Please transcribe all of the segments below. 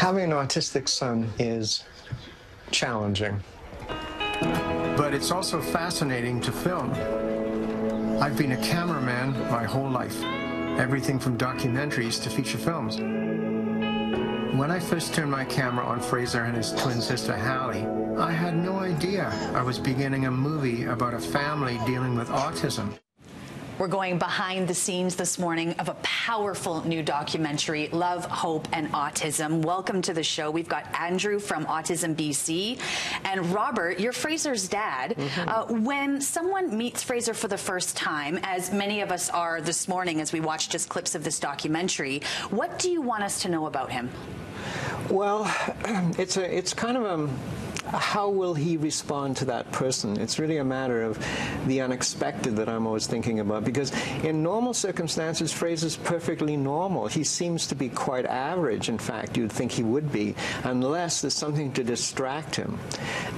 Having an autistic son is challenging. But it's also fascinating to film. I've been a cameraman my whole life, everything from documentaries to feature films. When I first turned my camera on Fraser and his twin sister Hallie, I had no idea I was beginning a movie about a family dealing with autism. We're going behind the scenes this morning of a powerful new documentary, Love, Hope, and Autism. Welcome to the show. We've got Andrew from Autism BC and Robert, you're Fraser's dad. When someone meets Fraser for the first time, as many of us are this morning as we watch just clips of this documentary, what do you want us to know about him? Well, it's kind of a how will he respond to that person? It's really a matter of the unexpected that I'm always thinking about, because in normal circumstances, Fraser's perfectly normal. He seems to be quite average. In fact, you'd think he would be, unless there's something to distract him.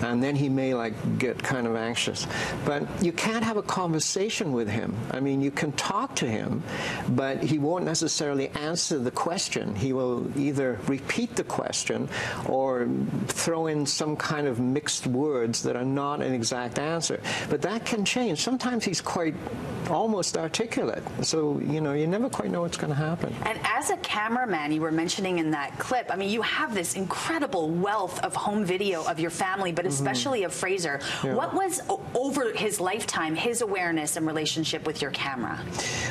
And then he may get kind of anxious. But you can't have a conversation with him. I mean, you can talk to him, but he won't necessarily answer the question. He will either repeat the question or throw in some kind of mixed words that are not an exact answer. But that can change. Sometimes he's quite almost articulate. So, you never quite know what's going to happen. And as a cameraman, you were mentioning in that clip, I mean, you have this incredible wealth of home video of your family, but especially of Fraser. Yeah. What was, over his lifetime, his awareness and relationship with your camera?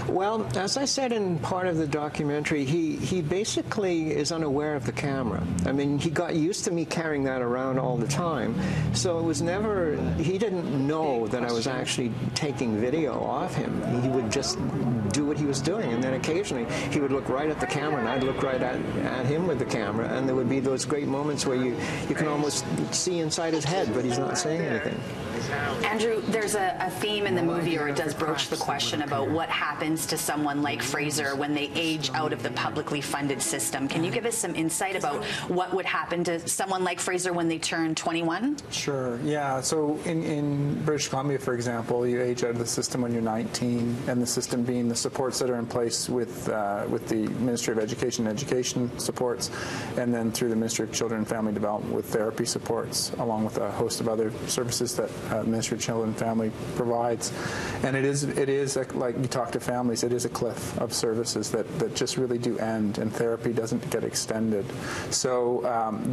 Well, as I said in part of the documentary, he basically is unaware of the camera. I mean, he got used to me carrying that around all the time. So it was never, he didn't know that I was actually taking video of him. He would just do what he was doing, and then occasionally he would look right at the camera and I'd look right at him with the camera, and there would be those great moments where you can almost see inside his head, but he's not saying anything. Andrew, there's a theme in the movie, or it does broach the question about what happens to someone like Fraser when they age out of the publicly funded system. Can you give us some insight about what would happen to someone like Fraser when they turn 21? Sure, yeah. So in British Columbia, for example, you age out of the system when you're 19, and the system being the supports that are in place with the Ministry of Education supports, and then through the Ministry of Children and Family Development with therapy supports, along with a host of other services that Ministry of Children and Family provides. And it is like you talk to families, it is a cliff of services that just really do end, and therapy doesn't get extended. So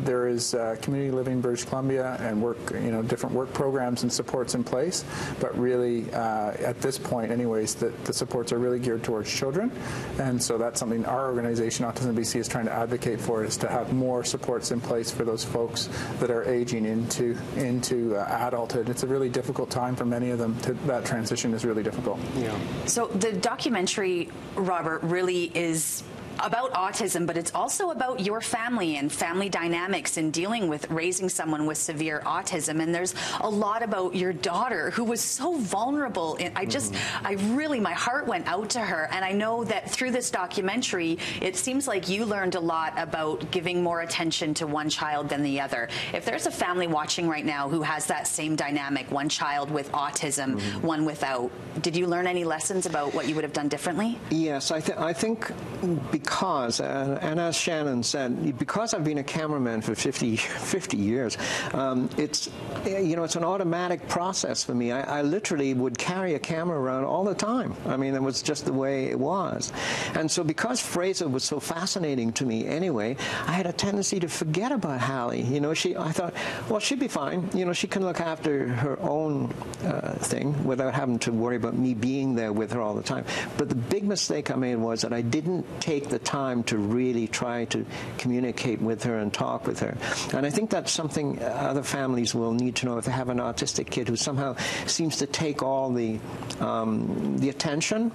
there is community living in British Columbia and different work programs and supports in place, but really at this point anyways, the supports are really geared towards children, and so that's something our organization, Autism BC, is trying to advocate for, is to have more supports in place for those folks that are aging into adulthood. It's a really difficult time for many of them. That transition is really difficult. Yeah. So the documentary, Robert, really is about autism, but it's also about your family and family dynamics in dealing with raising someone with severe autism. And there's a lot about your daughter, who was so vulnerable. And my heart went out to her. And I know that through this documentary, it seems like you learned a lot about giving more attention to one child than the other. If there's a family watching right now who has that same dynamic, one child with autism, one without, did you learn any lessons about what you would have done differently? Yes, I think because, and as Shannon said, because I've been a cameraman for 50 years, it's an automatic process for me. I literally would carry a camera around all the time. I mean, it was just the way it was. And so because Fraser was so fascinating to me anyway, I had a tendency to forget about Hallie. I thought, well, she'd be fine. She can look after her own thing without having to worry about me being there with her all the time. But the big mistake I made was that I didn't take the time to really try to communicate with her and talk with her. And I think that's something other families will need to know if they have an autistic kid who somehow seems to take all the attention.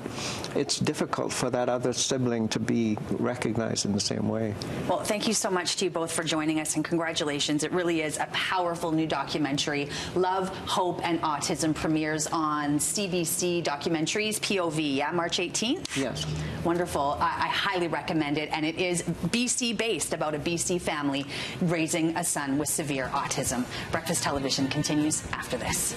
It's difficult for that other sibling to be recognized in the same way. Well, thank you so much to you both for joining us, and congratulations. It really is a powerful new documentary. Love, Hope, and Autism premieres on CBC Documentaries, POV, yeah, March 18th? Yes. Wonderful. I highly recommend it, and it is BC-based, about a BC family raising a son with severe autism. Breakfast Television continues after this.